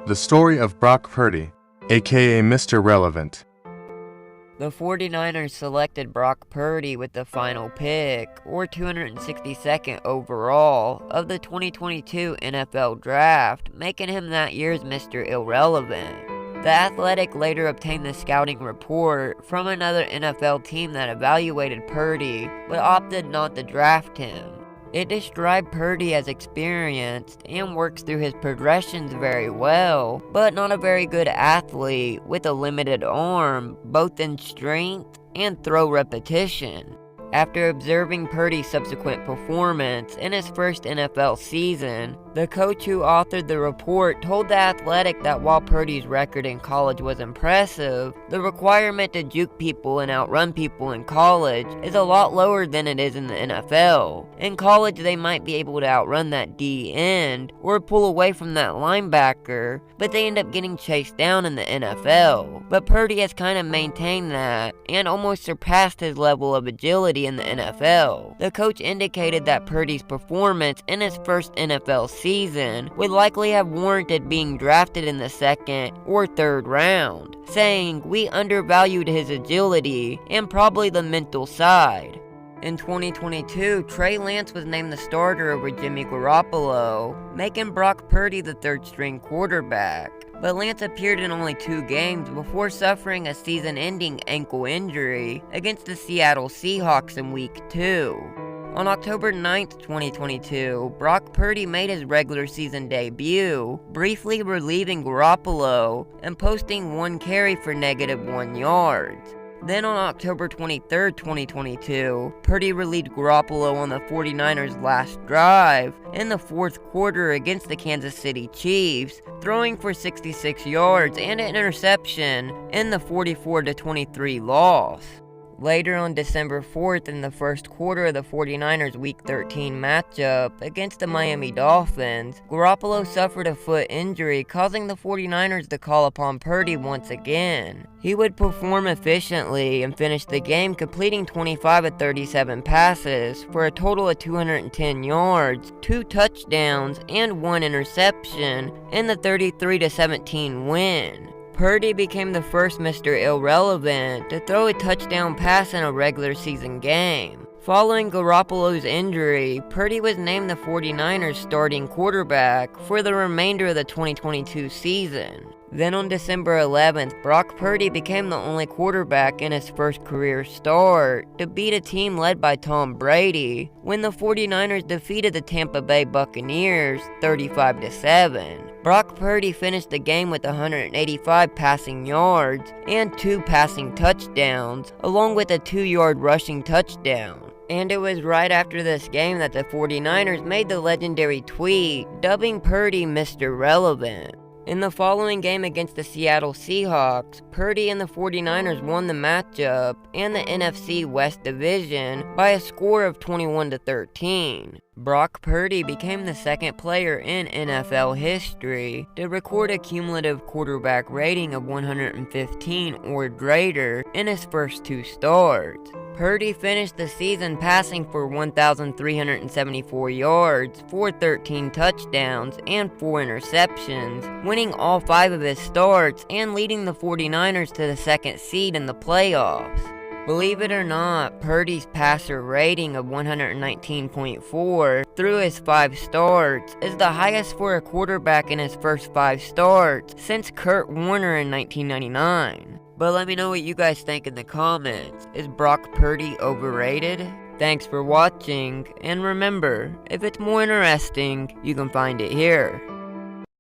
The story of Brock Purdy, aka Mr. Relevant. The 49ers selected Brock Purdy with the final pick, or 262nd overall, of the 2022 NFL Draft, making him that year's Mr. Irrelevant. The Athletic later obtained the scouting report from another NFL team that evaluated Purdy, but opted not to draft him. It described Purdy as experienced and works through his progressions very well, but not a very good athlete with a limited arm, both in strength and throw repetition. After observing Purdy's subsequent performance in his first NFL season, the coach who authored the report told The Athletic that while Purdy's record in college was impressive, the requirement to juke people and outrun people in college is a lot lower than it is in the NFL. In college, they might be able to outrun that D end or pull away from that linebacker, but they end up getting chased down in the NFL. But Purdy has kind of maintained that and almost surpassed his level of agility in the NFL. The coach indicated that Purdy's performance in his first NFL season would likely have warranted being drafted in the second or third round, saying, "We undervalued his agility and probably the mental side." In 2022, Trey Lance was named the starter over Jimmy Garoppolo, making Brock Purdy the third-string quarterback. But Lance appeared in only 2 games before suffering a season-ending ankle injury against the Seattle Seahawks in Week 2. On October 9th, 2022, Brock Purdy made his regular season debut, briefly relieving Garoppolo and posting 1 carry for -1 yards. Then on October 23rd, 2022, Purdy relieved Garoppolo on the 49ers' last drive in the 4th quarter against the Kansas City Chiefs, throwing for 66 yards and an interception in the 44-23 loss. Later on December 4th, in the first quarter of the 49ers' Week 13 matchup against the Miami Dolphins, Garoppolo suffered a foot injury, causing the 49ers to call upon Purdy once again. He would perform efficiently and finish the game completing 25 of 37 passes for a total of 210 yards, 2 touchdowns, and 1 interception in the 33-17 win. Purdy became the first Mr. Irrelevant to throw a touchdown pass in a regular season game. Following Garoppolo's injury, Purdy was named the 49ers starting quarterback for the remainder of the 2022 season. Then on December 11th, Brock Purdy became the only quarterback in his first career start to beat a team led by Tom Brady when the 49ers defeated the Tampa Bay Buccaneers 35-7. Brock Purdy finished the game with 185 passing yards and 2 passing touchdowns, along with a 2-yard rushing touchdown. And it was right after this game that the 49ers made the legendary tweet, dubbing Purdy Mr. Relevant. In the following game against the Seattle Seahawks, Purdy and the 49ers won the matchup and the NFC West Division by a score of 21-13. Brock Purdy became the second player in NFL history to record a cumulative quarterback rating of 115 or greater in his first 2 starts. Purdy finished the season passing for 1,374 yards, for 13 touchdowns, and 4 interceptions, winning all 5 of his starts and leading the 49ers to the 2nd seed in the playoffs. Believe it or not, Purdy's passer rating of 119.4 through his 5 starts is the highest for a quarterback in his first 5 starts since Kurt Warner in 1999. But let me know what you guys think in the comments. Is Brock Purdy overrated? Thanks for watching, and remember, if it's more interesting, you can find it here.